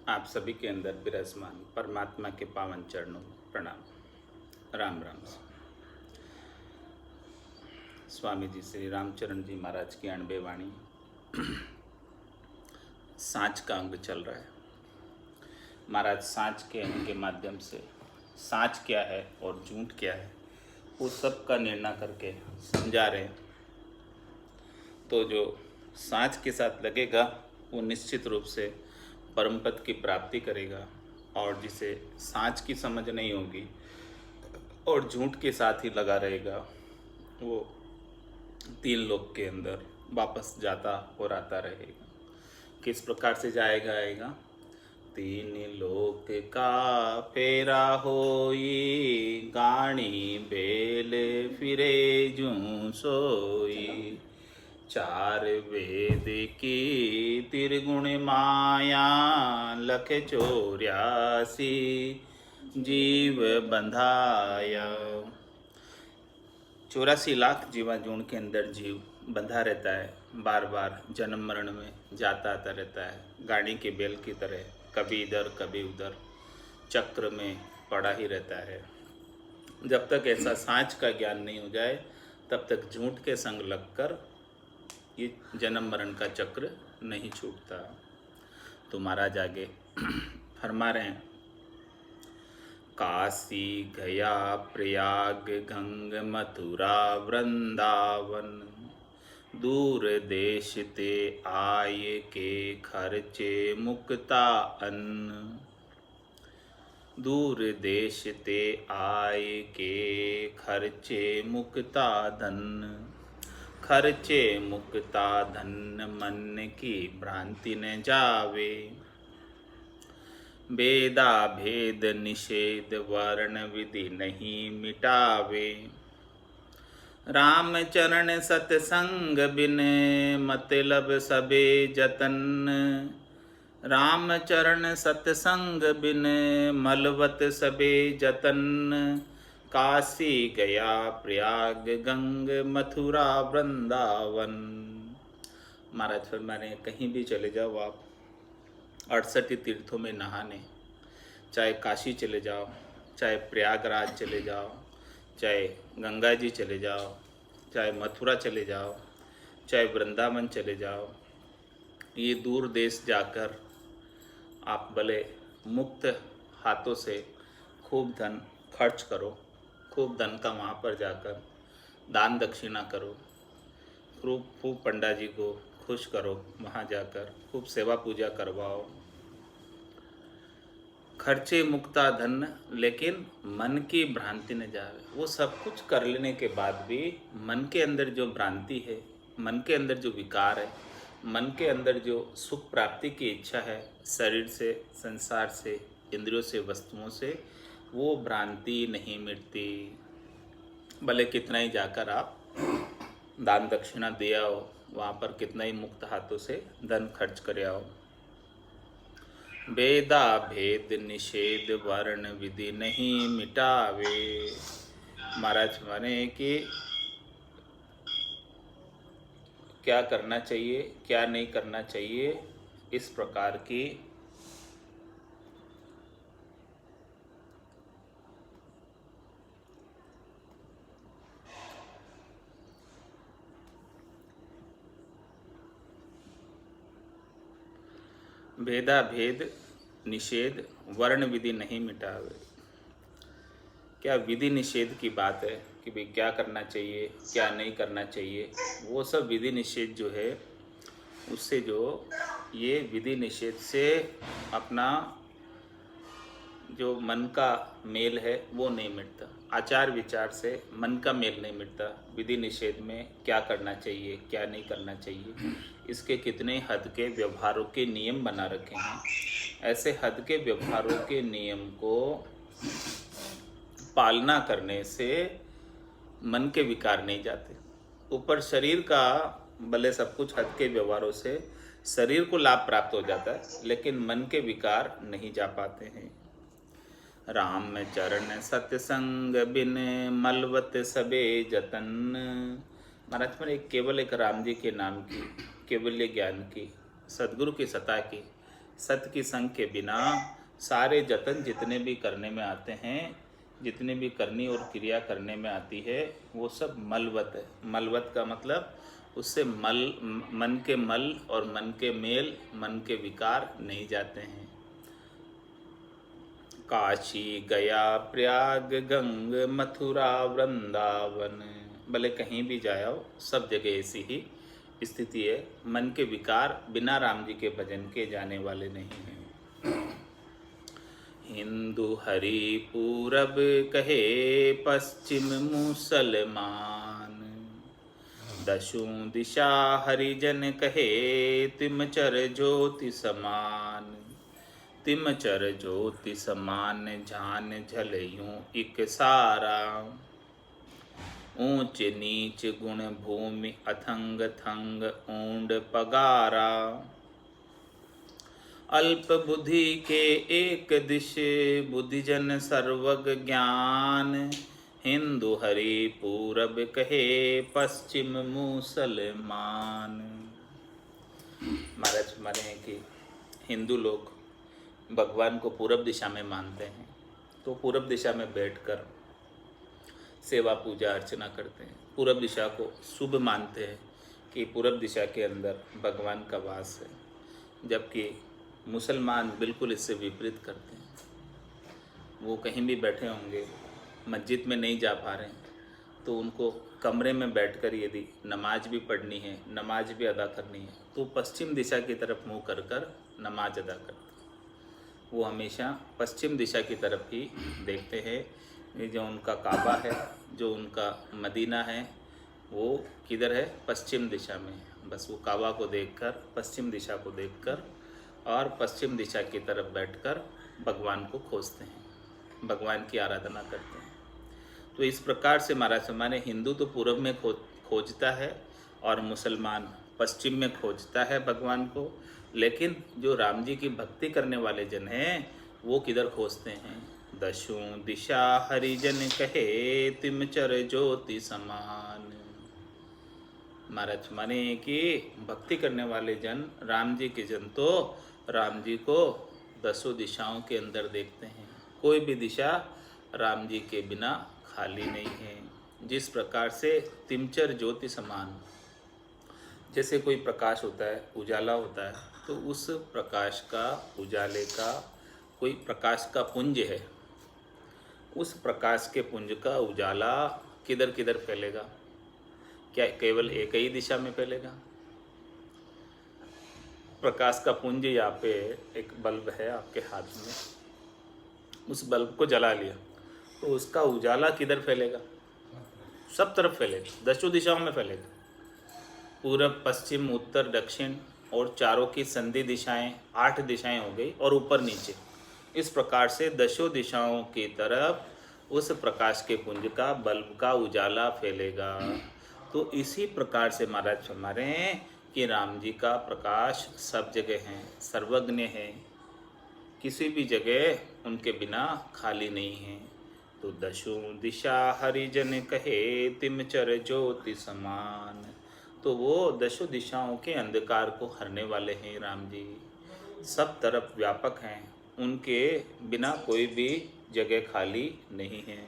आप सभी के अंदर विराजमान परमात्मा के पावन चरणों में प्रणाम। राम राम। स्वामी जी श्री रामचरण जी महाराज की 98 वाणी। सांच का अंग चल रहा है। महाराज सांच के अंग के माध्यम से सांच क्या है और झूठ क्या है वो सब का निर्णय करके समझा रहे हैं। तो जो सांच के साथ लगेगा वो निश्चित रूप से परम पद की प्राप्ति करेगा, और जिसे सांच की समझ नहीं होगी और झूठ के साथ ही लगा रहेगा वो 3 लोक के अंदर वापस जाता और आता रहेगा। किस प्रकार से जाएगा आएगा? 3 लोक का फेरा होई, गाणी बेल फिरे जूं सोई। 4 वेद की त्रिगुण माया, लख 84 जीव बंधाया। 84 लाख जीवाजून के अंदर जीव बंधा रहता है, बार बार जन्म मरण में जाता आता रहता है, गाड़ी के बेल की तरह कभी इधर कभी उधर चक्र में पड़ा ही रहता है। जब तक ऐसा सांच का ज्ञान नहीं हो जाए तब तक झूठ के संग लगकर ये जन्म मरण का चक्र नहीं छूटता। तो महाराज आगे फरमा रहे हैं, काशी गया प्रयाग गंग मथुरा वृंदावन, दूर देश ते आए के खर्चे मुक्ता अन्न। दूर देश ते आए के खर्चे मुक्ता धन, खर्चे मुक्ता धन मन की भ्रांति न जावे। वेदा भेद निषेध वर्ण विधि नहीं मिटावे। राम चरण सतसंग बिन मतलब सबे जतन, राम चरण सतसंग बिन मलवत सबे जतन। काशी गया प्रयाग गंग मथुरा वृंदावन। महाराज फरमाने कहीं भी चले जाओ आप 68 तीर्थों में नहाने, चाहे काशी चले जाओ, चाहे प्रयागराज चले जाओ, चाहे गंगा जी चले जाओ, चाहे मथुरा चले जाओ, चाहे वृंदावन चले जाओ, ये दूर देश जाकर आप भले मुक्त हाथों से खूब धन खर्च करो, खूब धन का वहाँ पर जाकर दान दक्षिणा करो, खूब पंडा जी को खुश करो, वहाँ जाकर खूब सेवा पूजा करवाओ, खर्चे मुक्ता धन, लेकिन मन की भ्रांति न जावे। वो सब कुछ कर लेने के बाद भी मन के अंदर जो भ्रांति है, मन के अंदर जो विकार है, मन के अंदर जो सुख प्राप्ति की इच्छा है, शरीर से, संसार से, इंद्रियों से, वस्तुओं से, वो भ्रांति नहीं मिटती। भले कितना ही जाकर आप दान दक्षिणा दे आओ, वहाँ पर कितना ही मुक्त हाथों से धन खर्च कर आओ। वेदा भेद निषेध वर्ण विधि नहीं मिटावे। महाराज माने कि क्या करना चाहिए क्या नहीं करना चाहिए, इस प्रकार की भेदा भेद निषेध वर्ण विधि नहीं मिटावे। क्या विधि निषेध की बात है कि भाई क्या करना चाहिए क्या नहीं करना चाहिए, वो सब विधि निषेध जो है उससे जो ये विधि निषेध से अपना जो मन का मेल है वो नहीं मिटता। आचार विचार से मन का मेल नहीं मिटता। विधि निषेध में क्या करना चाहिए क्या नहीं करना चाहिए, इसके कितने हद के व्यवहारों के नियम बना रखे हैं। ऐसे हद के व्यवहारों के नियम को पालना करने से मन के विकार नहीं जाते। ऊपर शरीर का भले सब कुछ हद के व्यवहारों से शरीर को लाभ प्राप्त हो जाता है, लेकिन मन के विकार नहीं जा पाते हैं। राम चरण सत्संग बिन मलवत सबे जतन। महाराज पर केवल एक राम जी के नाम की, केवल्य ज्ञान की, सदगुरु की सत्ता की सत की संग के बिना सारे जतन जितने भी करने में आते हैं, जितने भी करनी और क्रिया करने में आती है, वो सब मलवत है। मलवत का मतलब उससे मन के मल और मन के मेल, मन के विकार नहीं जाते हैं। काशी गया, प्रयाग, गंग, मथुरा, वृंदावन, भले कहीं भी जाओ, सब जगह ऐसी ही स्थिति है। मन के विकार बिना राम जी के भजन के जाने वाले नहीं हैं। हिंदू हरि पूरब कहे, पश्चिम मुसलमान, दशों दिशा हरिजन कहे, तिम चर ज्योति समान। तिम चर ज्योति समान, जान झलयूं एक सारा। ऊंच नीच गुण भूमि, अथंग थंग ऊंड पगारा। अल्प बुद्धि के एक दिश, बुद्धिजन सर्वग ज्ञान। हिंदू हरि पूरब कहे, पश्चिम मुसलमान। महाराज हमारे हैं कि हिंदू लोग भगवान को पूरब दिशा में मानते हैं, तो पूरब दिशा में बैठकर सेवा पूजा अर्चना करते हैं। पूरब दिशा को शुभ मानते हैं कि पूरब दिशा के अंदर भगवान का वास है, जबकि मुसलमान बिल्कुल इससे विपरीत करते हैं। वो कहीं भी बैठे होंगे, मस्जिद में नहीं जा पा रहे हैं, तो उनको कमरे में बैठकर यदि नमाज भी पढ़नी है, नमाज भी अदा करनी है, तो पश्चिम दिशा की तरफ मुँह कर कर नमाज अदा करते हैं। वो हमेशा पश्चिम दिशा की तरफ ही देखते हैं। ये जो उनका काबा है, जो उनका मदीना है, वो किधर है? पश्चिम दिशा में। बस वो काबा को देखकर, पश्चिम दिशा को देखकर और पश्चिम दिशा की तरफ बैठकर भगवान को खोजते हैं, भगवान की आराधना करते हैं। तो इस प्रकार से महाराज हमारे हिंदू तो पूर्व में खोजता है और मुसलमान पश्चिम में खोजता है भगवान को। लेकिन जो राम जी की भक्ति करने वाले जन हैं, वो किधर खोजते हैं? दशों दिशा हरिजन कहे, तिम चर ज्योति समान। महाराज माने कि भक्ति करने वाले जन, राम जी के जन, तो राम जी को दसों दिशाओं के अंदर देखते हैं। कोई भी दिशा राम जी के बिना खाली नहीं है। जिस प्रकार से तिमचर ज्योति समान, जैसे कोई प्रकाश होता है, उजाला होता है, तो उस प्रकाश का, उजाले का कोई प्रकाश का पुंज है, उस प्रकाश के पुंज का उजाला किधर किधर फैलेगा? क्या केवल एक ही दिशा में फैलेगा? प्रकाश का पुंज यहाँ पे एक बल्ब है आपके हाथ में, उस बल्ब को जला लिया तो उसका उजाला किधर फैलेगा? सब तरफ फैलेगा, दसों दिशाओं में फैलेगा। पूरब, पश्चिम, उत्तर, दक्षिण और चारों की संधि दिशाएं, 8 दिशाएं हो गई, और ऊपर नीचे। इस प्रकार से दसों दिशाओं की तरफ उस प्रकाश के पुंज का, बल्ब का उजाला फैलेगा। तो इसी प्रकार से महाराज हमारे हैं कि राम जी का प्रकाश सब जगह है, सर्वज्ञ है, किसी भी जगह उनके बिना खाली नहीं है। तो दशों दिशा हरिजन कहे, तिम चर ज्योति समान। तो वो दशों दिशाओं के अंधकार को हरने वाले हैं राम जी, सब तरफ व्यापक हैं, उनके बिना कोई भी जगह खाली नहीं है।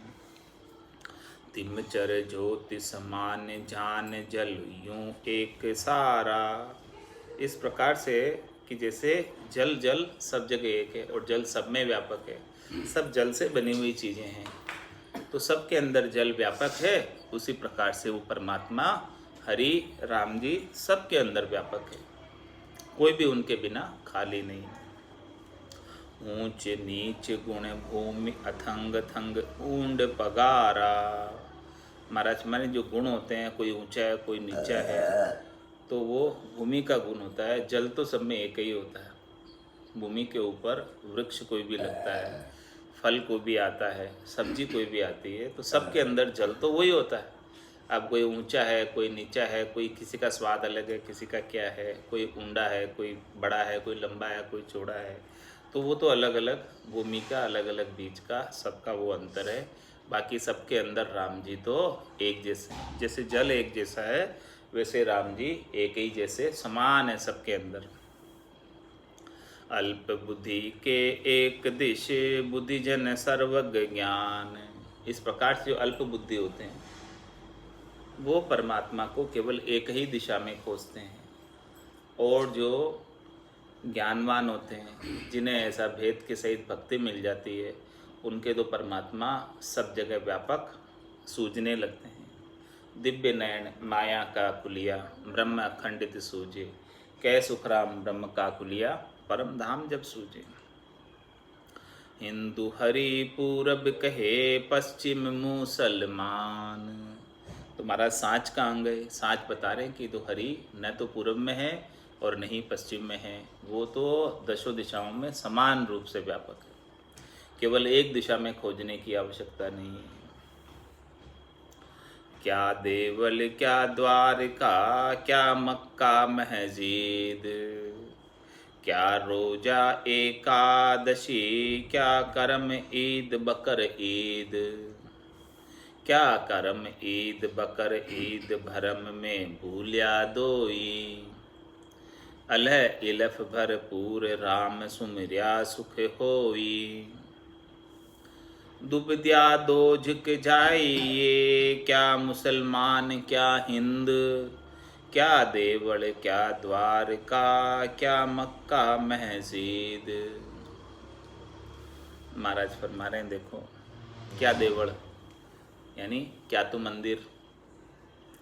तिम चर ज्योति समान, जान जल यूं एक सारा। इस प्रकार से कि जैसे जल जल सब जगह एक है और जल सब में व्यापक है, सब जल से बनी हुई चीज़ें हैं, तो सबके अंदर जल व्यापक है। उसी प्रकार से वो परमात्मा हरि राम जी सबके अंदर व्यापक है, कोई भी उनके बिना खाली नहीं। ऊंच नीच गुण भूमि, अथंग थंग ऊंड पगारा। महाराज हमारे जो गुण होते हैं, कोई ऊंचा है, कोई नीचा है, तो वो भूमि का गुण होता है। जल तो सब में एक ही होता है, भूमि के ऊपर वृक्ष कोई भी लगता है, फल कोई भी आता है, सब्जी कोई भी आती है, तो सबके अंदर जल तो वही होता है। अब कोई ऊंचा है, कोई नीचा है, कोई किसी का स्वाद अलग है, किसी का क्या है, कोई ऊंडा है, कोई बड़ा है, कोई लंबा है, कोई चौड़ा है, तो वो तो अलग अलग भूमि का, अलग अलग बीज का, सबका वो अंतर है। बाकी सबके अंदर राम जी तो एक जैसे, जैसे जल एक जैसा है, वैसे राम जी एक ही जैसे समान है सबके अंदर। अल्प बुद्धि के एक दिश, बुद्धिजन सर्वज्ञ ज्ञान। इस प्रकार से जो अल्प बुद्धि होते हैं वो परमात्मा को केवल एक ही दिशा में खोजते हैं, और जो ज्ञानवान होते हैं जिन्हें ऐसा भेद के सहित भक्ति मिल जाती है, उनके तो परमात्मा सब जगह व्यापक सूझने लगते हैं। दिव्य नयन माया का कुलिया, ब्रह्म अखंडित सूझे, कै सुखराम ब्रह्म का कुलिया, परम धाम जब सूझे। हिंदू हरि पूरब कहे, पश्चिम मुसलमान। तो महाराज सांच का अंग है, सांच बता रहे हैं कि तो हरि न तो पूरब में है और न ही पश्चिम में है, वो तो दशों दिशाओं में समान रूप से व्यापक है, केवल एक दिशा में खोजने की आवश्यकता नहीं है। क्या देवल क्या द्वारका, क्या मक्का महजीद, क्या रोजा एकादशी, क्या करम ईद बकर ईद, क्या करम ईद बकर ईद, भरम में भूलिया दोई, अलह इलफ भरपूर राम सुमिर्या सुख होई, दुबद्या दो झुक जाइए, क्या मुसलमान क्या हिंद, क्या देवल क्या द्वारका, क्या मक्का महजीद। महाराज फरमा रहे हैं देखो, क्या देवल यानी क्या तो मंदिर,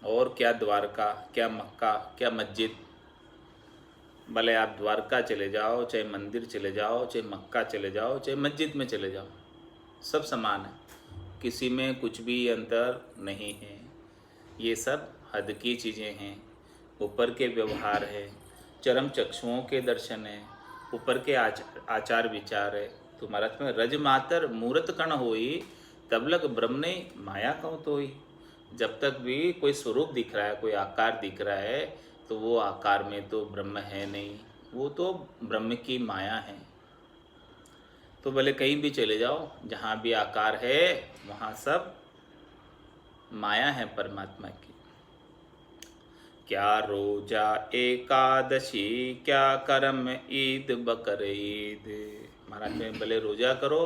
और क्या द्वारका, क्या मक्का, क्या मस्जिद। भले आप द्वारका चले जाओ, चाहे मंदिर चले जाओ, चाहे मक्का चले जाओ, चाहे मस्जिद में चले जाओ, सब समान है, किसी में कुछ भी अंतर नहीं है। ये सब हद की चीज़ें हैं, ऊपर के व्यवहार है, चरम चक्षुओं के दर्शन है, ऊपर के आचार विचार है। तो महाराज में रज मातर मूर्त कण होई, तब लग ब्रह्म ने माया कहूँ तो ही। जब तक भी कोई स्वरूप दिख रहा है, कोई आकार दिख रहा है, तो वो आकार में तो ब्रह्म है नहीं, वो तो ब्रह्म की माया है। तो भले कहीं भी चले जाओ, जहाँ भी आकार है वहाँ सब माया है परमात्मा की। क्या रोजा एकादशी, क्या करम ईद बकर ईद। महाराज में भले रोजा करो,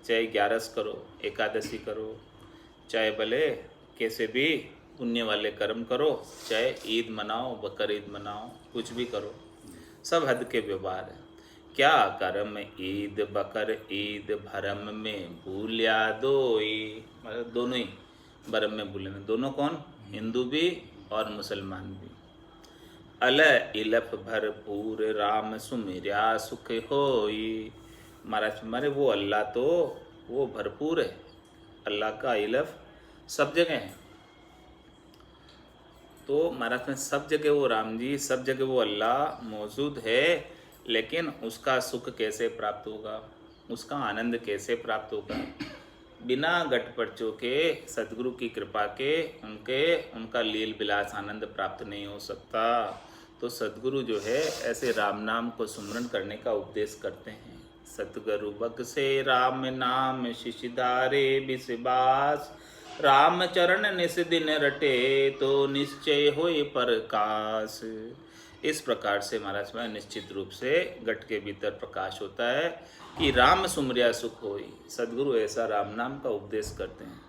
चाहे 11 करो, एकादशी करो, चाहे भले कैसे भी पुण्य वाले कर्म करो, चाहे ईद मनाओ, बकर ईद मनाओ, कुछ भी करो, सब हद के व्यवहार है। क्या करम ईद बकर ईद, भरम में भूलिया दोई। मतलब दोनों ही भरम में भूले, दोनों कौन, हिंदू भी और मुसलमान भी। अल इलफ भरपूर राम सुमिर्या सुख होई। महाराज हमारे वो अल्लाह तो वो भरपूर है, अल्लाह का इलफ सब जगह है। तो महाराज में सब जगह वो राम जी, सब जगह वो अल्लाह मौजूद है, लेकिन उसका सुख कैसे प्राप्त होगा, उसका आनंद कैसे प्राप्त होगा। बिना गटपटचों के, सदगुरु की कृपा के उनका लील विलास आनंद प्राप्त नहीं हो सकता। तो सदगुरु जो है ऐसे राम नाम को सुमरन करने का उपदेश करते हैं। सतगुरु बख्शे राम नाम, शिशिधारे बिसबास, राम चरण निस दिन रटे, तो निश्चय होए प्रकाश। इस प्रकार से महाराज में निश्चित रूप से घट के भीतर प्रकाश होता है कि राम सुमरिया सुख होई। सदगुरु ऐसा राम नाम का उपदेश करते हैं।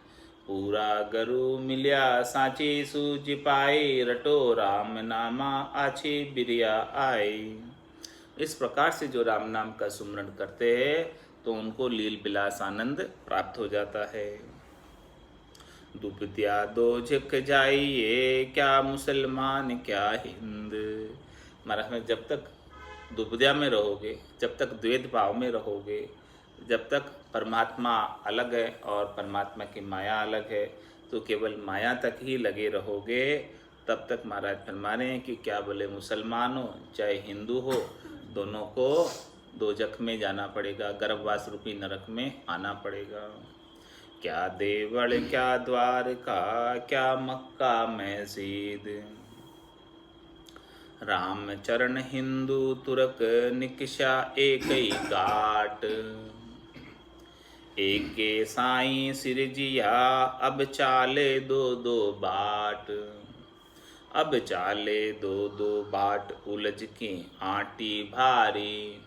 पूरा गरु मिलिया सांची सूझ पाई, रटो राम नामा आछी बिरिया आई। इस प्रकार से जो राम नाम का सुमरण करते हैं तो उनको लील विलास आनंद प्राप्त हो जाता है। दुबद्या दो झिक जाइए, क्या मुसलमान क्या हिंद। महाराज में जब तक दुबद्या में रहोगे, जब तक द्वैत भाव में रहोगे, जब तक परमात्मा अलग है और परमात्मा की माया अलग है, तो केवल माया तक ही लगे रहोगे, तब तक महाराज फरमा रहे हैं कि क्या बोले मुसलमान हो चाहे हिंदू हो, दोनों को दोजख में जाना पड़ेगा, गर्भवास रूपी नरक में आना पड़ेगा। क्या देवल क्या द्वारका, क्या मक्का मस्जिद, राम चरण हिंदू तुरक निकषा एक ही घाट। एक के साईं सिरजिया, अब चाले दो दो बाट, अब चाले दो दो बाट, उलझ के आटी भारी।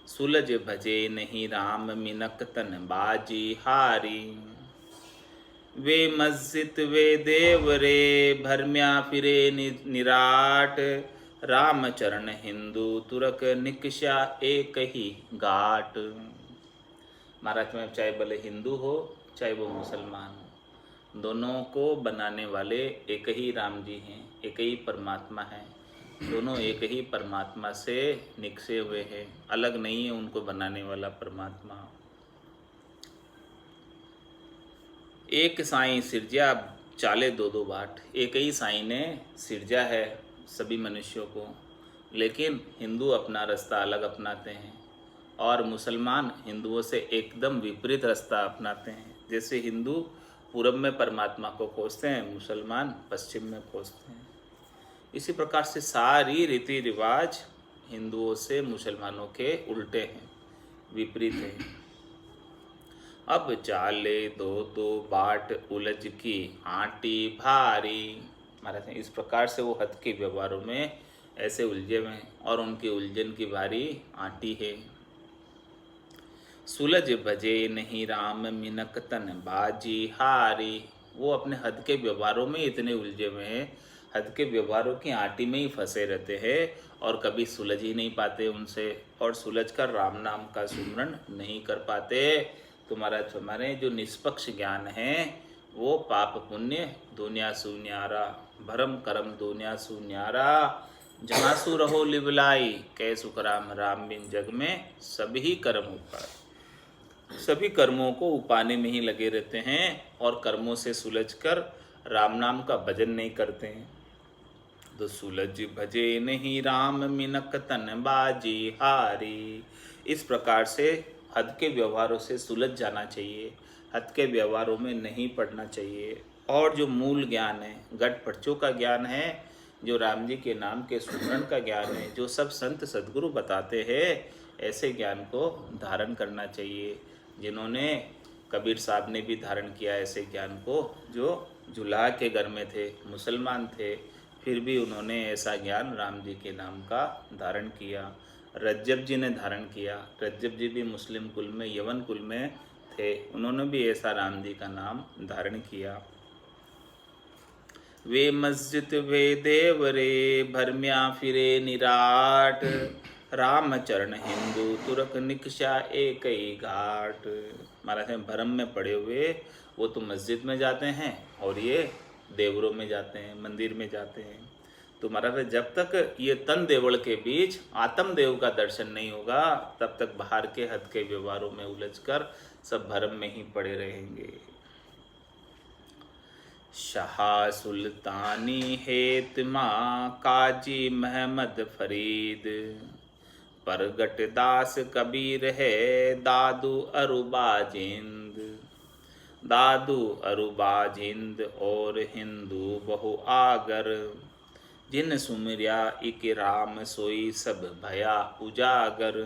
सुलझ भजे नहीं राम मिनक तन बाजी हारी। वे मस्जिद वे देव रे भरम्या फिरे निराट। राम चरण हिंदू तुरक निकषा एक ही घाट। महाराज में चाहे भले हिंदू हो चाहे वो मुसलमान हो, दोनों को बनाने वाले एक ही राम जी हैं, एक ही परमात्मा है। दोनों एक ही परमात्मा से निकसे हुए हैं, अलग नहीं है उनको बनाने वाला परमात्मा। एक साईं सिरजा चाले दो दो बाट। एक ही साईं ने सिरजा है सभी मनुष्यों को, लेकिन हिंदू अपना रास्ता अलग अपनाते हैं और मुसलमान हिंदुओं से एकदम विपरीत रास्ता अपनाते हैं। जैसे हिंदू पूरब में परमात्मा को खोजते हैं, मुसलमान पश्चिम में खोजते हैं। इसी प्रकार से सारी रीति रिवाज हिंदुओं से मुसलमानों के उल्टे हैं, विपरीत हैं। अब चाले दो दो बाट उलझ की आटी भारी। महाराज इस प्रकार से वो हद के व्यवहारों में ऐसे उलझे हुए हैं और उनकी उलझन की भारी आटी है। सुलझ भजे नहीं राम मिनक तन बाजी हारी। वो अपने हद के व्यवहारों में इतने उलझे हुए हैं, हद के व्यवहारों की आटी में ही फंसे रहते हैं और कभी सुलझ ही नहीं पाते उनसे, और सुलझ कर राम नाम का सुमरण नहीं कर पाते। तुम्हारा हमारे जो निष्पक्ष ज्ञान है वो पाप पुण्य दुनिया सुन्यारा, भरम करम दुनिया सुन्यारा। जहाँ सु रहो लिवलाई कै सुख राम, राम बिन जग में सभी कर्म ऊपर। सभी कर्मों को उपाने में ही लगे रहते हैं और कर्मों से सुलझकर राम नाम का भजन नहीं करते हैं। तो सुलझ भजे नहीं राम मिनक तन बाजी हारी। इस प्रकार से हद के व्यवहारों से सुलझ जाना चाहिए, हद के व्यवहारों में नहीं पड़ना चाहिए। और जो मूल ज्ञान है, गट पर्चों का ज्ञान है, जो राम जी के नाम के सुमरण का ज्ञान है, जो सब संत सद्गुरु बताते हैं, ऐसे ज्ञान को धारण करना चाहिए। जिन्होंने कबीर साहब ने भी धारण किया ऐसे ज्ञान को, जो जुलाह के घर में थे, मुसलमान थे, फिर भी उन्होंने ऐसा ज्ञान राम जी के नाम का धारण किया। रज्जब जी ने धारण किया। रज्जब जी भी मुस्लिम कुल में, यवन कुल में थे, उन्होंने भी ऐसा राम जी का नाम धारण किया। वे मस्जिद वे देव रे भरम्या फिरे निराट। राम चरण हिंदू तुरक निकषा एक ही घाट। महाराज भरम में पड़े हुए वो तो मस्जिद में जाते हैं और ये देवरों में जाते हैं, मंदिर में जाते हैं। तो महाराज जब तक ये तन देवल के बीच आत्म देव का दर्शन नहीं होगा, तब तक बाहर के हद के व्यवहारों में उलझकर सब भरम में ही पड़े रहेंगे। शाह सुल्तानी हेतमा काजी महमद फरीद। परगट दास कबीर है दादू अरुबाजिंद। दादू अरुबाजिंद और हिंदू बहु आगर। जिन सुमिर्या इक राम सोई सब भया उजागर।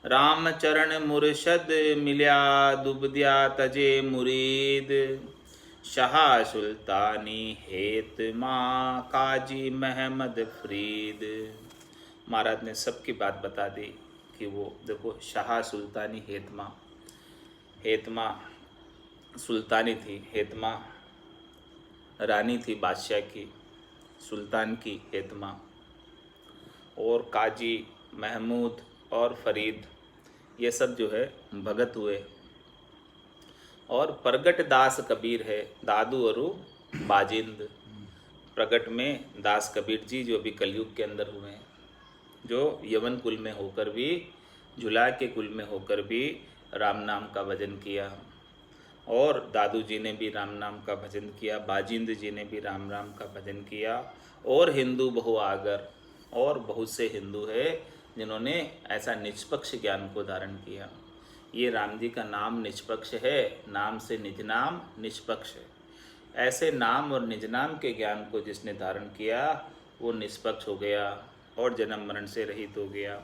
राम चरण मुर्शद मिल्या दुबद्या तजे मुरीद। शाह सुल्तानी हेतमा काजी महमद फरीद। महाराज ने सबकी बात बता दी कि वो देखो शाह सुल्तानी हेतमा, हेतमा सुल्तानी थी, हेतमा रानी थी बादशाह की, सुल्तान की हेतमा, और काजी महमूद और फरीद ये सब जो है भगत हुए। और प्रगट दास कबीर है दादू अरु बाजिंद। प्रगट में दास कबीर जी जो अभी कलयुग के अंदर हुए हैं, जो यवन कुल में होकर भी, जुला के कुल में होकर भी राम नाम का भजन किया। और दादू जी ने भी राम नाम का भजन किया, बाजिंद जी ने भी राम नाम का भजन किया। और हिंदू बहु आगर, और बहुत से हिंदू है जिन्होंने ऐसा निष्पक्ष ज्ञान को धारण किया। ये राम जी का नाम निष्पक्ष है, नाम से निज नाम निष्पक्ष है। ऐसे नाम और निज नाम के ज्ञान को जिसने धारण किया वो निष्पक्ष हो गया और जन्म मरण से रहित हो गया।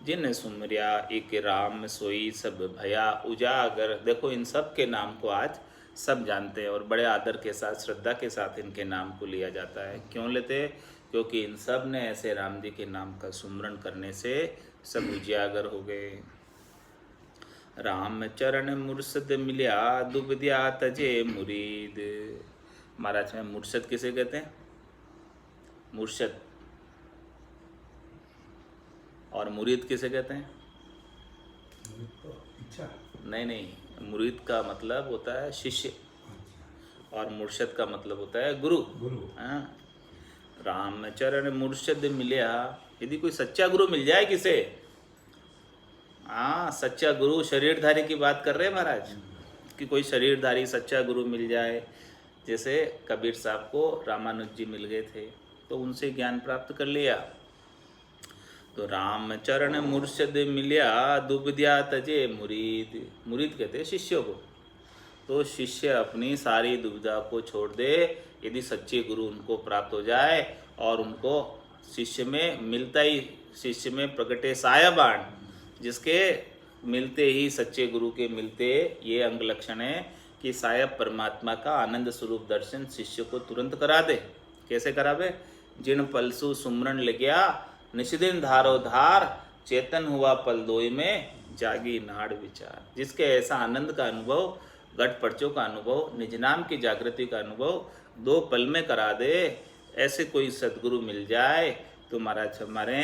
जिन सुमरिया एक राम सोई सब भया उजागर। देखो इन सब के नाम को आज सब जानते हैं और बड़े आदर के साथ, श्रद्धा के साथ इनके नाम को लिया जाता है। क्यों लेते? क्योंकि इन सब ने ऐसे राम जी के नाम का सुमरण करने से सब उजियागर हो गए। राम चरण मुर्शद मिल्या दुबदिया तजे मुरीद। महाराज में मुर्शद किसे कहते हैं? मुर्शद। और मुरीद किसे कहते हैं? नहीं, मुरीद का मतलब होता है शिष्य और मुर्शद का मतलब होता है गुरु। हाँ, रामचरण मुर्शद मिलिया। यदि कोई सच्चा गुरु मिल जाए किसे, हाँ सच्चा गुरु, शरीरधारी की बात कर रहे हैं महाराज, कि कोई शरीरधारी सच्चा गुरु मिल जाए, जैसे कबीर साहब को रामानुज जी मिल गए थे तो उनसे ज्ञान प्राप्त कर लिया। तो रामचरण मुर्शद मिलिया दुबदिया तजे मुरीद। मुरीद कहते हैं शिष्यों को। तो शिष्य अपनी सारी दुविधा को छोड़ दे यदि सच्चे गुरु उनको प्राप्त हो जाए और उनको शिष्य में मिलता ही, शिष्य में प्रगटे सायाबाण, जिसके मिलते ही सच्चे गुरु के मिलते ये अंग लक्षण है कि सायब परमात्मा का आनंद स्वरूप दर्शन शिष्य को तुरंत करा दे। कैसे करावे? जिन पलसु सुमरन लग्या निशिदिन धारो धार, चेतन हुआ पल दोई में जागी नाड़ विचार। जिसके ऐसा आनंद का अनुभव, घट पर्चों का अनुभव, निज नाम की जागृति का अनुभव 2 पल में करा दे, ऐसे कोई सद्गुरु मिल जाए तो महाराज हमारे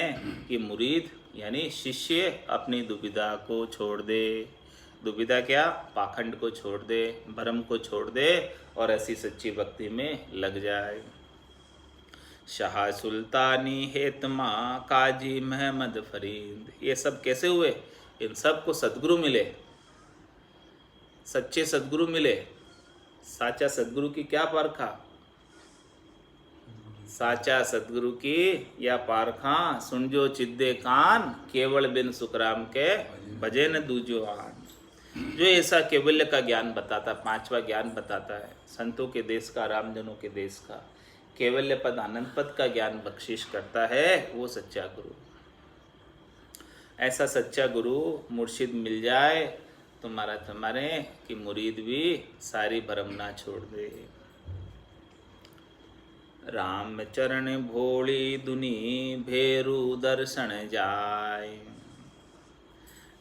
कि मुरीद यानी शिष्य अपनी दुविधा को छोड़ दे। दुविधा क्या? पाखंड को छोड़ दे, भ्रम को छोड़ दे और ऐसी सच्ची भक्ति में लग जाए। शाह सुल्तानी हेतमा काजी महमद फरीद। ये सब कैसे हुए? इन सब को सद्गुरु मिले, सच्चे सद्गुरु मिले। साचा सद्गुरु की क्या पारखा? साचा सद्गुरु की या पारखा सुनजो चिद्दे कान, केवल बिन सुखराम के भजे न दूजो आन। जो ऐसा केवल्य का ज्ञान बताता, 5वां ज्ञान बताता है, संतों के देश का, रामजनों के देश का, केवल्य पद आनंद पद का ज्ञान बख्शिश करता है, वो सच्चा गुरु। ऐसा सच्चा गुरु मुर्शिद मिल जाए तो महाराज हमारे कि मुरीद भी सारी भरम ना छोड़ दे। राम चरण भोली दुनी भेरु दर्शन जाय,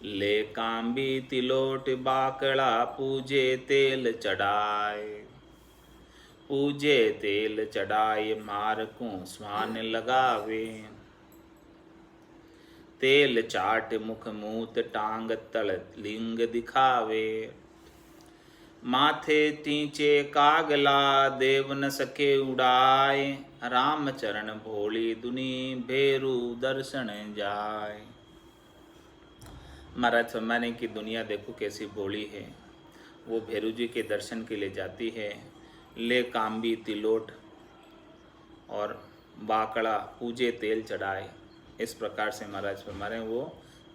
ले कांबी तिलोट बाकड़ा पूजे तेल चढ़ाए। पूजे तेल चढ़ाए मारकू स्वान लगावे, तेल चाट मुख मूत टांग तल लिंग दिखावे। माथे टीचे कागला देव न सके उड़ाए, राम चरण भोली दुनी भेरू दर्शन जाए। महाराज फरमाने की दुनिया देखो कैसी भोली है, वो भैरू जी के दर्शन के लिए जाती है। ले कांबी तिलोट और बाकड़ा पूजे तेल चढ़ाए, इस प्रकार से महाराज फरमाने वो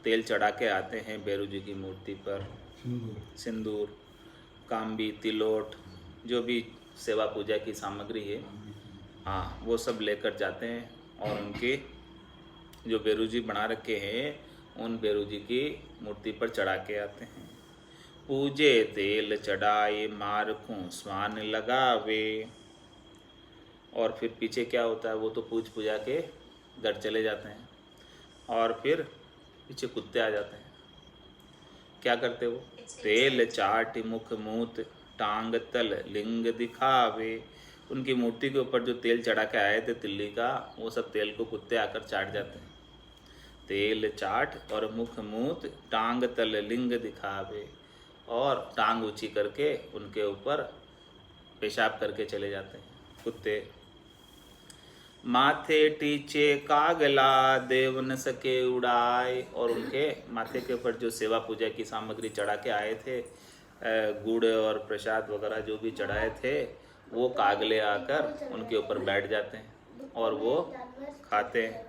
तेल चढ़ा के आते हैं भैरू जी की मूर्ति पर। सिंदूर, कांबी, तिलोट, जो भी सेवा पूजा की सामग्री है, हाँ वो सब लेकर जाते हैं और उनके जो भैरू जी बना रखे हैं उन भैरू जी की मूर्ति पर चढ़ा के आते हैं। पूजे तेल चढ़ाए मारखूं स्वान लगावे। और फिर पीछे क्या होता है, वो तो पूज पूजा के घर चले जाते हैं और फिर पीछे कुत्ते आ जाते हैं। क्या करते वो? तेल चाट मुख मूत टांग तल लिंग दिखावे। उनकी मूर्ति के ऊपर जो तेल चढ़ा के आए थे तिल्ली का, वो सब तेल को कुत्ते आकर चाट जाते हैं। तेल चाट और मुख मूत टांग तल लिंग दिखावे, और टांग ऊंची करके उनके ऊपर पेशाब करके चले जाते हैं कुत्ते। माथे टीचे कागला देव न सके उड़ाए, और उनके माथे के ऊपर जो सेवा पूजा की सामग्री चढ़ा के आए थे, गुड़ और प्रसाद वगैरह जो भी चढ़ाए थे, वो कागले आकर उनके ऊपर बैठ जाते हैं और वो खाते हैं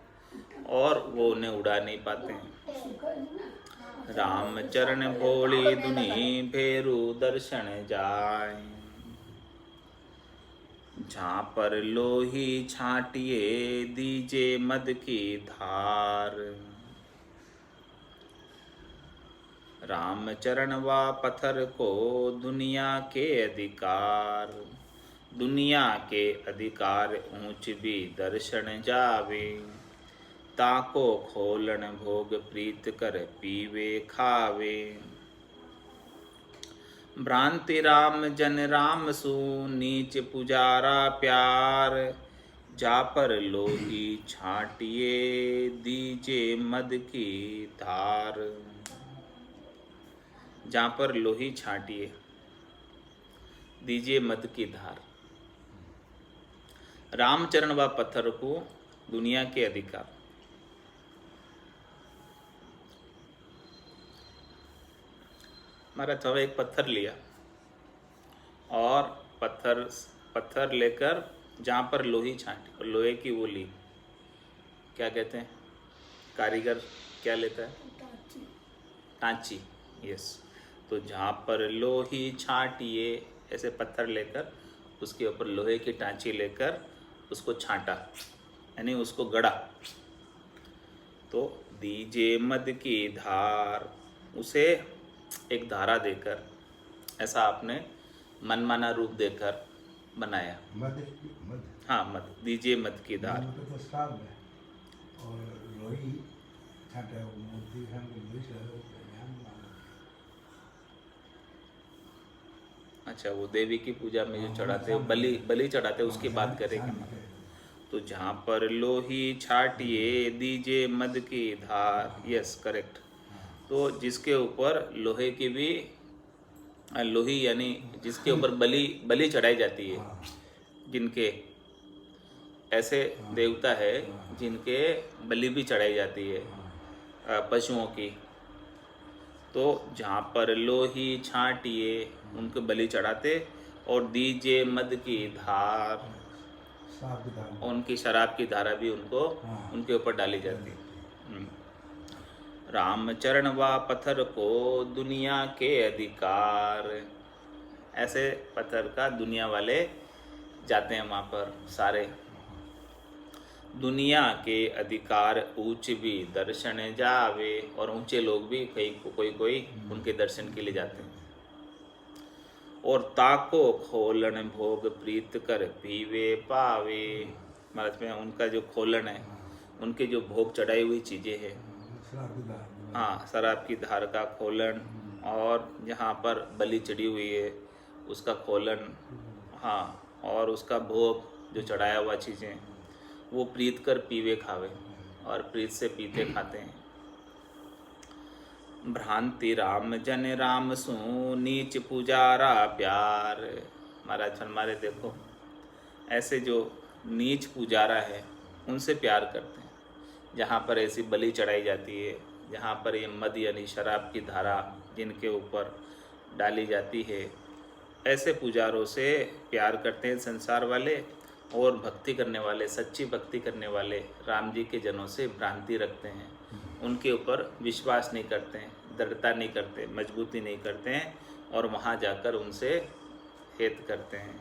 और वो उन्हें उड़ा नहीं पाते हैं। राम चरण भोली दुनी भेरू दर्शन जाए, जहाँ पर लोही छाटिए दीजे मद की धार। राम चरण वा पत्थर को दुनिया के अधिकार, दुनिया के अधिकार ऊंच भी दर्शन जावे। ताको खोलन भोग प्रीत कर पीवे खावे। भ्रांति राम जन राम सु नीच पुजारा प्यार। जा पर लोही छाटिए दीजे मद की धार। जहाँ पर लोही छाटिए दीजिए मद की धार। रामचरण व पत्थर को दुनिया के अधिकार। महाराज थोड़ा एक पत्थर लिया और पत्थर लेकर जहाँ पर लोही छाटी और लोहे की वो ली, क्या कहते हैं कारीगर क्या लेता है? टांची। यस, तो जहाँ पर लोही छाटिए ऐसे पत्थर लेकर उसके ऊपर लोहे की टांची लेकर उसको छांटा यानी उसको गड़ा। तो दीजे मद की धार, उसे एक धारा देकर ऐसा आपने मनमाना रूप देकर बनाया। मद हाँ मद, दीजिए मद की धार। तो स्टार में और लोही छाटे मूर्ति अच्छा, वो देवी की पूजा में जो चढ़ाते हैं बलि चढ़ाते हैं उसकी बात करेंगे। तो जहाँ पर लोही छाटिए दीजे मद की धार। Yes correct. तो जिसके ऊपर लोहे की भी लोही यानी जिसके ऊपर बलि चढ़ाई जाती है, जिनके ऐसे देवता है जिनके बलि भी चढ़ाई जाती है पशुओं की। तो जहाँ पर लोही छाटिए उनके बलि चढ़ाते और दीजे मद की धार, उनकी शराब की धारा भी उनको उनके ऊपर डाली जाती है। रामचरण व पत्थर को दुनिया के अधिकार। ऐसे पत्थर का दुनिया वाले जाते हैं वहाँ पर सारे। दुनिया के अधिकार ऊंच भी दर्शन जावे, और ऊंचे लोग भी कोई उनके दर्शन के लिए जाते हैं। और ताको खोलन भोग प्रीत कर पीवे पावे। महाराज में उनका जो खोलन है, उनके जो भोग चढ़ाई हुई चीज़ें हैं, हाँ शराब की धार का खोलन, और जहाँ पर बलि चढ़ी हुई है उसका खोलन, हाँ, और उसका भोग जो चढ़ाया हुआ चीज़ें वो प्रीत कर पीवे खावे, और प्रीत से पीते खाते हैं। भ्रांति राम जन राम सु नीच पुजारा प्यार। महाराज हमारे देखो ऐसे जो नीच पुजारा है उनसे प्यार करते हैं। जहाँ पर ऐसी बलि चढ़ाई जाती है, जहाँ पर ये मद यानी शराब की धारा जिनके ऊपर डाली जाती है, ऐसे पुजारों से प्यार करते हैं संसार वाले। और भक्ति करने वाले, सच्ची भक्ति करने वाले राम जी के जनों से भ्रांति रखते हैं, उनके ऊपर विश्वास नहीं करते हैं, दृढ़ता नहीं करते, मजबूती नहीं करते हैं, और वहाँ जाकर उनसे हित करते हैं।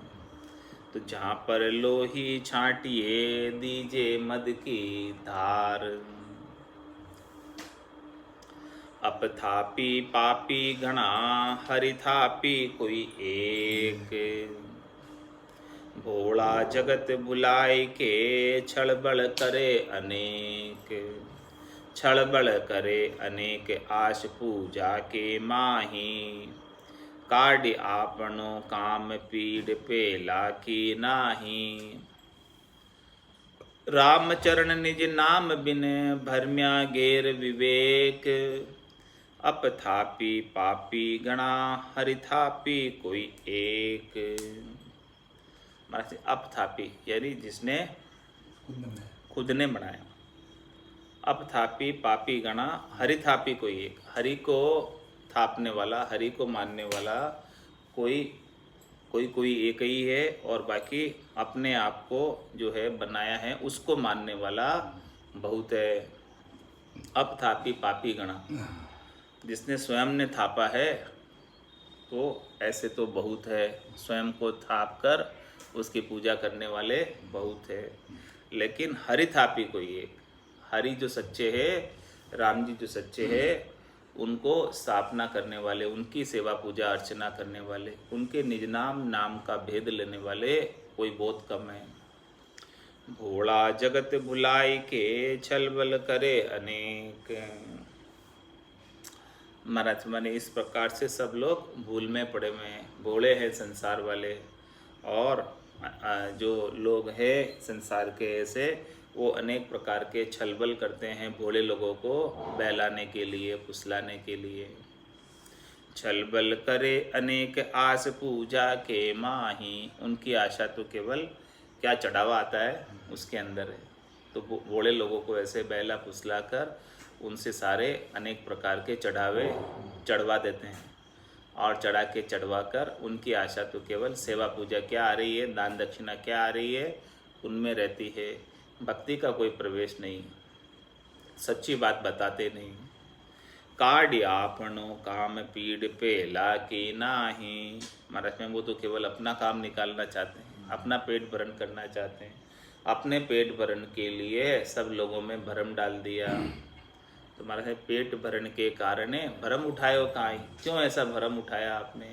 तो जहाँ पर लोही छाटिए दीजे मद की धार। अप थापी पापी घना हरि थापी कोई एक। भोला जगत बुलाए के छलबल करे अनेक। छलबल करे अनेक आश पूजा के माही। काढ़ आपनो काम पीड़ पेला की नाही। रामचरण निज नाम बिन भरम्या गेर विवेक। अप थापी पापी गणा हरि थापी कोई एक। अप थापी यानी जिसने खुद ने बनाया। अप थापी पापी गणा हरि थापी कोई एक। हरि को थापने वाला, हरि को मानने वाला कोई एक ही है, और बाकी अपने आप को जो है बनाया है उसको मानने वाला बहुत है। अप थापी पापी गणा, जिसने स्वयं ने थापा है तो ऐसे तो बहुत है। स्वयं को थाप कर उसकी पूजा करने वाले बहुत है, लेकिन हरि थापी कोई एक। हरि जो सच्चे है, राम जी जो सच्चे है, उनको स्थापना करने वाले, उनकी सेवा पूजा अर्चना करने वाले, उनके निज नाम का भेद लेने वाले कोई बहुत कम है। भोला जगत भुलाई के छल बल करे अनेक। महाराज माने इस प्रकार से सब लोग भूल में पड़े हुए हैं, भोले हैं संसार वाले, और जो लोग हैं संसार के ऐसे वो अनेक प्रकार के छलबल करते हैं भोले लोगों को बहलाने के लिए, फुसलाने के लिए। छलबल करे अनेक आस पूजा के माही, उनकी आशा तो केवल क्या चढ़ावा आता है उसके अंदर है। तो भोले लोगों को ऐसे बहला फुसला कर उनसे सारे अनेक प्रकार के चढ़ावे चढ़वा देते हैं, और चढ़ा के चढ़वा कर उनकी आशा तो केवल सेवा पूजा क्या आ रही है, दान दक्षिणा क्या आ रही है, उनमें रहती है। भक्ति का कोई प्रवेश नहीं, सच्ची बात बताते नहीं। काड्यापनो काम पीड़ पेला की नाही। महाराज में वो तो केवल अपना काम निकालना चाहते हैं, अपना पेट भरण करना चाहते हैं। अपने पेट भरण के लिए सब लोगों में भरम डाल दिया। तो महाराज पेट भरण के कारण भरम उठाए हो कहाँ, क्यों ऐसा भरम उठाया आपने?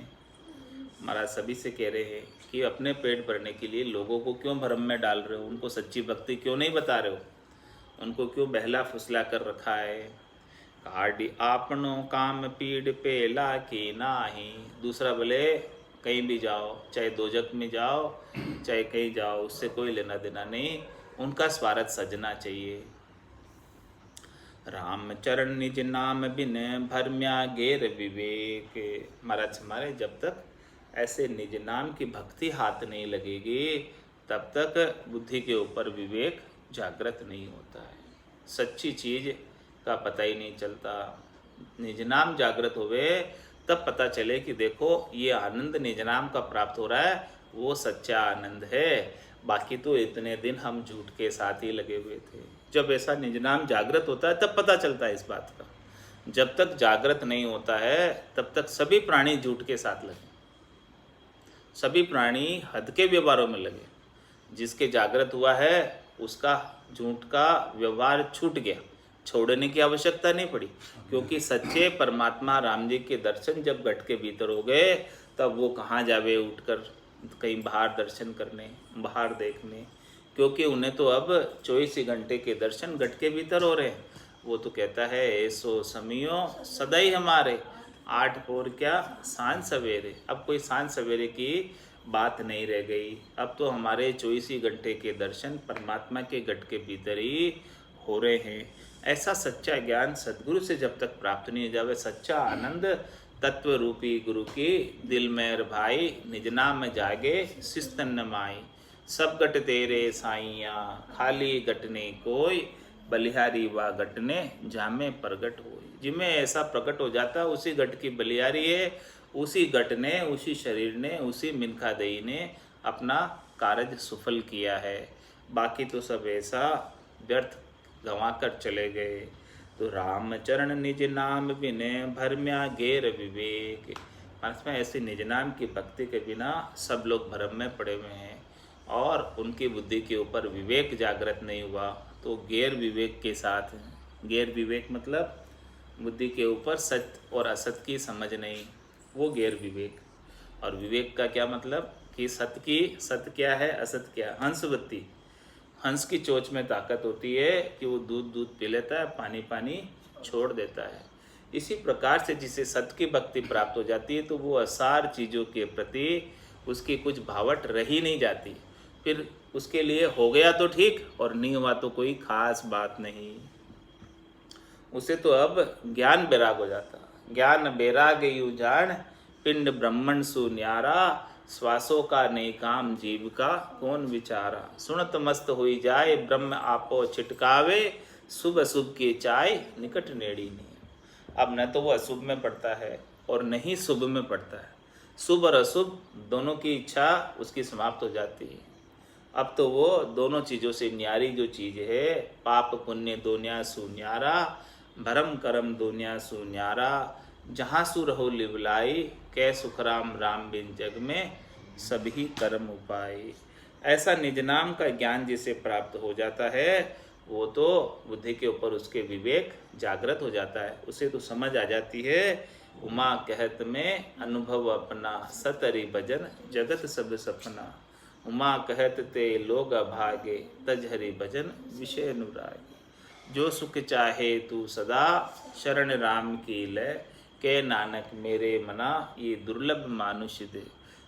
महाराज सभी से कह रहे हैं कि अपने पेट भरने के लिए लोगों को क्यों भरम में डाल रहे हो, उनको सच्ची भक्ति क्यों नहीं बता रहे हो, उनको क्यों बहला फुसला कर रखा है। काडी आपनो काम पीड़ पेला की नाही। दूसरा बोले कहीं भी जाओ, चाहे दोजक में जाओ चाहे कहीं जाओ, उससे कोई लेना देना नहीं, उनका स्वार्थ सजना चाहिए। राम चरण निज नाम बिन भरम्या गेर विवेक। महाराज हमारे जब तक ऐसे निज नाम की भक्ति हाथ नहीं लगेगी तब तक बुद्धि के ऊपर विवेक जागृत नहीं होता है, सच्ची चीज का पता ही नहीं चलता। निज नाम जागृत होवे तब पता चले कि देखो ये आनंद निज नाम का प्राप्त हो रहा है, वो सच्चा आनंद है। बाकी तो इतने दिन हम झूठ के साथ ही लगे हुए थे। जब ऐसा निज नाम जागृत होता है तब पता चलता है इस बात का। जब तक जागृत नहीं होता है तब तक सभी प्राणी झूठ के साथ लगे, सभी प्राणी हद के व्यवहारों में लगे। जिसके जागृत हुआ है उसका झूठ का व्यवहार छूट गया, छोड़ने की आवश्यकता नहीं पड़ी, क्योंकि सच्चे परमात्मा राम जी के दर्शन जब घट के भीतर हो गए तब वो कहाँ जावे उठकर कहीं बाहर दर्शन करने, बाहर देखने, क्योंकि उन्हें तो अब 24 घंटे के दर्शन घट के भीतर हो रहे हैं। वो तो कहता है ऐसो समियो सदाई हमारे, 8 पहर क्या सांझ सवेरे। अब कोई सांझ सवेरे की बात नहीं रह गई, अब तो हमारे 24 घंटे के दर्शन परमात्मा के घट के भीतर ही हो रहे हैं। ऐसा सच्चा ज्ञान सद्गुरु से जब तक प्राप्त नहीं हो जावे, सच्चा आनंद तत्व रूपी गुरु की दिल में भाई निज नाम जागे सिस्तन माई। सब गट तेरे साइया खाली गटने कोई, बलिहारी व गटने जामे प्रगट हो। जिसमें ऐसा प्रकट हो जाता उसी गट की बलिहारी है, उसी गट ने, उसी शरीर ने, उसी मिनखा दई ने अपना कार्य सफल किया है। बाकी तो सब ऐसा व्यर्थ गंवा कर चले गए। तो रामचरण निज नाम बिने भरम्या गेर विवेक। में ऐसे निज नाम की भक्ति के बिना सब लोग भ्रम में पड़े हुए हैं और उनकी बुद्धि के ऊपर विवेक जागृत नहीं हुआ, तो गैर विवेक के साथ हैं। गैर विवेक मतलब बुद्धि के ऊपर सत्य और असत्य की समझ नहीं, वो गैर विवेक। और विवेक का क्या मतलब कि सत्य क्या है, असत्य क्या है। हंसवती, हंस की चोंच में ताकत होती है कि वो दूध पी लेता है, पानी छोड़ देता है। इसी प्रकार से जिसे सत्य की भक्ति प्राप्त हो जाती है तो वो असार चीज़ों के प्रति उसकी कुछ भावट रही नहीं जाती। फिर उसके लिए हो गया तो ठीक और नहीं हुआ तो कोई खास बात नहीं, उसे तो अब ज्ञान बैराग हो जाता। ज्ञान बैराग यू जान पिंड ब्रह्मण सु न्यारा, श्वासों का नहीं काम जीव का कौन विचारा। सुनत मस्त हुई जाए ब्रह्म आपो छिटकावे, शुभ अशुभ की चाय निकट नेड़ी नहीं। अब न तो वो अशुभ में पड़ता है और न ही शुभ में पड़ता है, शुभ और अशुभ दोनों की इच्छा उसकी समाप्त हो जाती है। अब तो वो दोनों चीज़ों से न्यारी जो चीज़ है, पाप पुण्य दोन्या सु न्यारा, भरम करम दोन्या सु न्यारा, जहाँ सु रहो लिवलाई, कै सुखराम राम बिन जग में सभी कर्म उपाय। ऐसा निज नाम का ज्ञान जिसे प्राप्त हो जाता है वो तो बुद्धि के ऊपर उसके विवेक जागृत हो जाता है, उसे तो समझ आ जाती है। उमा कहत में अनुभव अपना, सतरी भजन जगत सब सपना। उमा कहत ते लोग भागे, तज हरि भजन विषय अनुरागे। जो सुख चाहे तू सदा, शरण राम की लय। के नानक मेरे मना, ये दुर्लभ मानुष दे।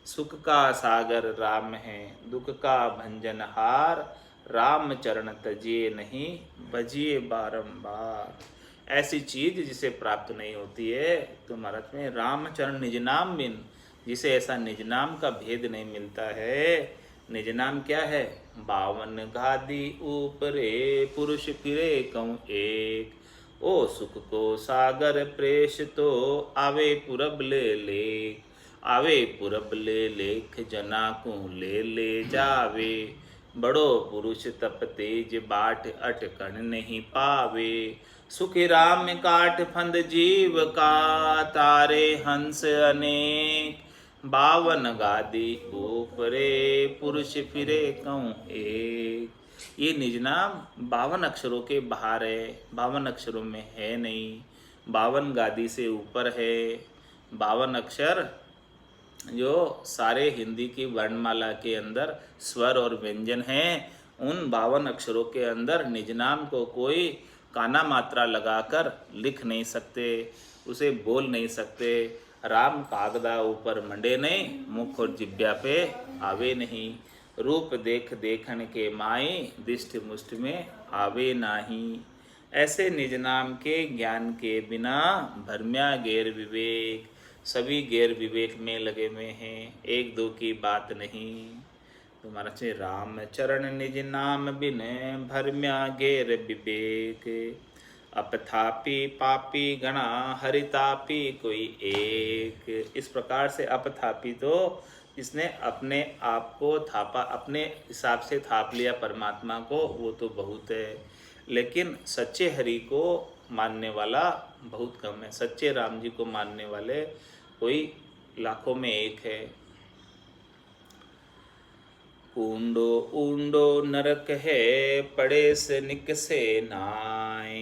सुख का सागर राम है, दुख का भंजनहार। राम चरण तजिए नहीं, भजिए बारंबार। ऐसी चीज जिसे प्राप्त नहीं होती है, तो महाराज में रामचरण निज नाम बिन, जिसे ऐसा निज नाम का भेद नहीं मिलता है। निज नाम क्या है? 52 गादी ऊपरे, पुरुष फिरे कहूँ एक। ओ सुख को सागर प्रेष तो, आवे पुरब ले। आवे पुरब लेख, जना को ले जावे। बड़ो पुरुष तप तेज, बाट अटकन नहीं पावे। सुखी राम काठ फंद जीव का, तारे हंस अनेक। 52 गादी ऊपरे, पुरुष फिरे कहूँ एक। ये निज नाम 52 अक्षरों के बाहर है, 52 अक्षरों में है नहीं, 52 गादी से ऊपर है। 52 अक्षर जो सारे हिंदी की वर्णमाला के अंदर स्वर और व्यंजन हैं, उन 52 अक्षरों के अंदर निज नाम को कोई काना मात्रा लगाकर लिख नहीं सकते, उसे बोल नहीं सकते। राम कागदा ऊपर मंडे नहीं, मुख और जिब्या पे आवे नहीं। रूप देख देखन के माई, दिष्ट मुष्ट में आवे नाही। ऐसे निज नाम के ज्ञान के बिना, भरम्या गैर विवेक। सभी गैर विवेक में लगे हुए हैं, एक दो की बात नहीं। तो महाराज से राम चरण निज नाम बिन, भरम्या गैर विवेक। अपथापी पापी गणा, हरितापी कोई एक। इस प्रकार से अपथापी तो जिसने अपने आप को थापा, अपने हिसाब से थाप लिया परमात्मा को, वो तो बहुत है। लेकिन सच्चे हरि को मानने वाला बहुत कम है। सच्चे राम जी को मानने वाले कोई लाखों में एक है। ऊंडो ऊंडो नरक है, पड़े से निकसे नाय।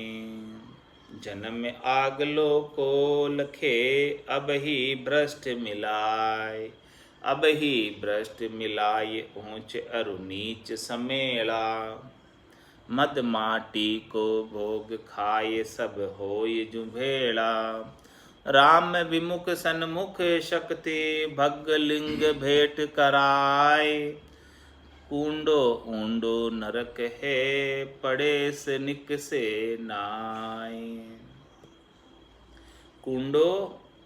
जन्म में आग लो को लखे, अब ही भ्रष्ट मिलाय। अब ही भ्रष्ट मिलाय, ऊंच अरु नीच समेला। मद माटी को भोग खाए, सब होय जुभेड़ा। राम विमुख सन्मुख शक्ति, भगलिंग भेंट कराय। कूंडो ऊंडो नरक है, पड़े से निकसे नाय। कूंडो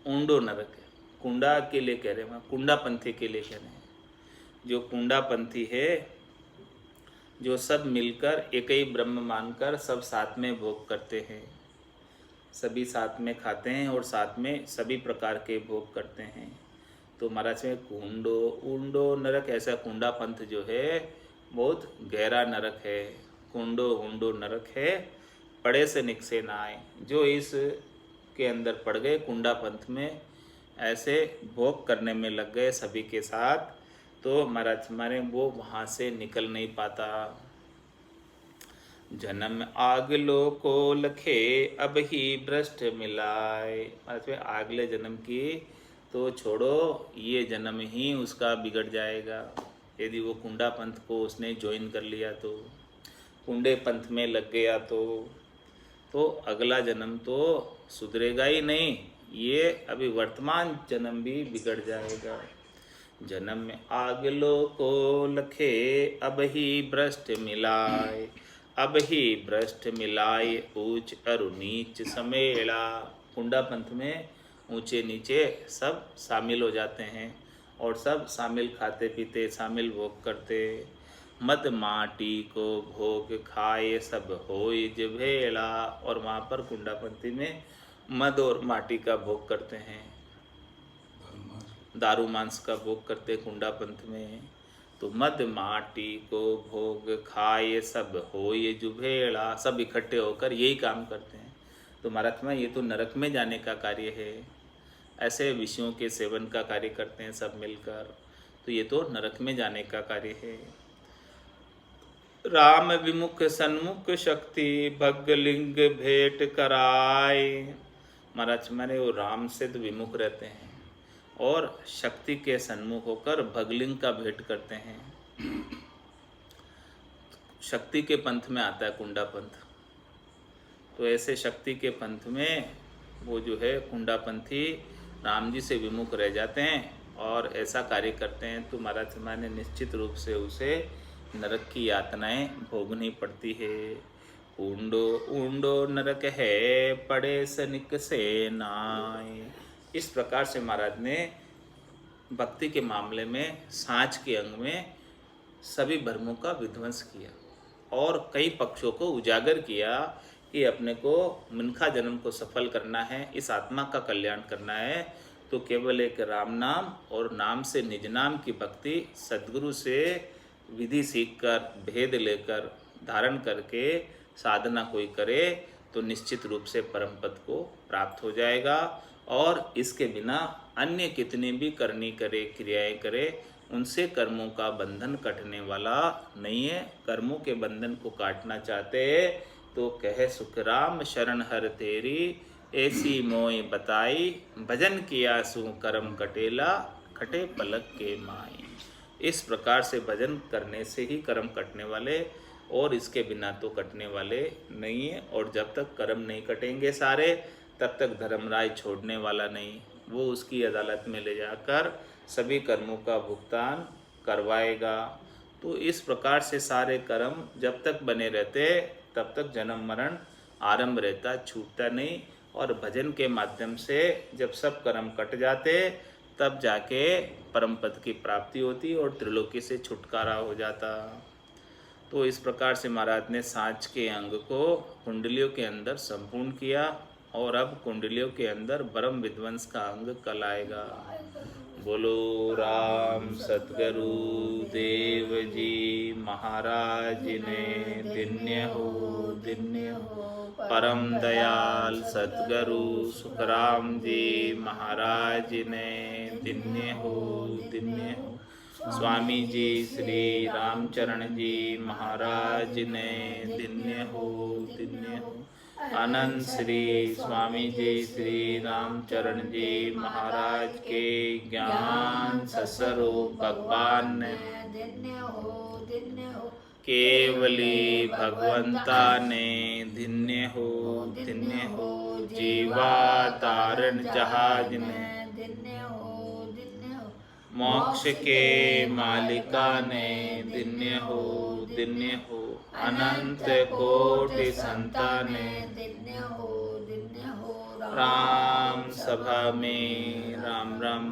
ऊंडो नरक है, कुंडा के लिए कह रहे हैं, कुंडा पंथी के लिए कह रहे हैं। जो कुंडा पंथी है, जो सब मिलकर एक ही ब्रह्म मानकर सब साथ में भोग करते हैं, सभी साथ में खाते हैं और साथ में सभी प्रकार के भोग करते हैं। तो महाराज में कुंडो ऊंडो नरक, ऐसा कुंडा पंथ जो है बहुत गहरा नरक है। कुंडो ऊंडो नरक है, पड़े से निकसे ना आए। जो इस के अंदर पड़ गए कुंडा पंथ में, ऐसे भोग करने में लग गए सभी के साथ, तो महाराज हमारे वो वहाँ से निकल नहीं पाता। जन्म आग लो को लखे, अब ही भ्रष्ट मिलाए। महाराज अगले जन्म की तो छोड़ो, ये जन्म ही उसका बिगड़ जाएगा। यदि वो कुंडा पंथ को उसने ज्वाइन कर लिया, तो कुंडे पंथ में लग गया, तो अगला जन्म तो सुधरेगा ही नहीं, ये अभी वर्तमान जन्म भी बिगड़ जाएगा। जन्म में आग लो को लखे, अब ही भ्रष्ट मिलाए। अब ही भ्रष्ट मिलाए, ऊंच अरु नीच समेला। कुंडा पंथ में ऊंचे नीचे सब शामिल हो जाते हैं और सब शामिल खाते पीते, शामिल भोग करते। मद माटी को भोग खाए, सब होय जिभेड़ा। और वहाँ पर कुंडापंथी में मद और माटी का भोग करते हैं, दारू मांस का भोग करते हैं कुंडापंथ में। तो मद माटी को भोग खाए, सब होय जुभेड़ा। सब इकट्ठे होकर यही काम करते हैं। तो महाराज ये तो नरक में जाने का कार्य है, ऐसे विषयों के सेवन का कार्य करते हैं सब मिलकर, तो ये तो नरक में जाने का कार्य है। राम विमुख सन्मुख शक्ति, भगलिंग भेंट कराए। महाराज माने वो राम से तो विमुख रहते हैं और शक्ति के सन्मुख होकर भगलिंग का भेंट करते हैं। शक्ति के पंथ में आता है कुंडा पंथ। तो ऐसे शक्ति के पंथ में वो जो है कुंडापंथी राम जी से विमुख रह जाते हैं और ऐसा कार्य करते हैं तो महाराज ने निश्चित रूप से उसे नरक की यातनाएं भोगनी पड़ती है। ऊंडो ऊंडो नरक है पड़े सनिक से नाय। इस प्रकार से महाराज ने भक्ति के मामले में सांच के अंग में सभी भ्रमों का विध्वंस किया और कई पक्षों को उजागर किया कि अपने को मनखा जन्म को सफल करना है, इस आत्मा का कल्याण करना है, तो केवल एक राम नाम और नाम से निज नाम की भक्ति सद्गुरु से विधि सीखकर भेद लेकर धारण करके साधना कोई करे तो निश्चित रूप से परम पद को प्राप्त हो जाएगा। और इसके बिना अन्य कितनी भी करनी करे क्रियाएं करे उनसे कर्मों का बंधन कटने वाला नहीं है। कर्मों के बंधन को काटना चाहते तो कहे सुख राम शरण हर तेरी ऐसी मोय बताई भजन किया सु कर्म कटेला कटे पलक के माई। इस प्रकार से भजन करने से ही कर्म कटने वाले और इसके बिना तो कटने वाले नहीं है। और जब तक कर्म नहीं कटेंगे सारे तब तक धर्मराज छोड़ने वाला नहीं, वो उसकी अदालत में ले जाकर सभी कर्मों का भुगतान करवाएगा। तो इस प्रकार से सारे कर्म जब तक बने रहते तब तक जन्म मरण आरंभ रहता, छूटता नहीं। और भजन के माध्यम से जब सब कर्म कट जाते तब जाके परम पद की प्राप्ति होती और त्रिलोकी से छुटकारा हो जाता। तो इस प्रकार से महाराज ने सांच के अंग को कुंडलियों के अंदर संपूर्ण किया और अब कुंडलियों के अंदर ब्रह्म विध्वंस का अंग कल आएगा। बोलो राम सतगुरु देव जी महाराज ने धन्य हो परम दयाल सतगुरु सुखराम जी महाराज ने धन्य हो। स्वामी जी श्री रामचरण जी महाराज ने धन्य हो। अनंत श्री स्वामी जी श्री रामचरण जी महाराज के ज्ञान सस्वरूप भगवान ने केवली भगवंता ने धन्य हो। जीवा तारण जहाज ने मोक्ष के मालिका ने धन्य हो। अनंत कोटि संताने राम सभा में राम राम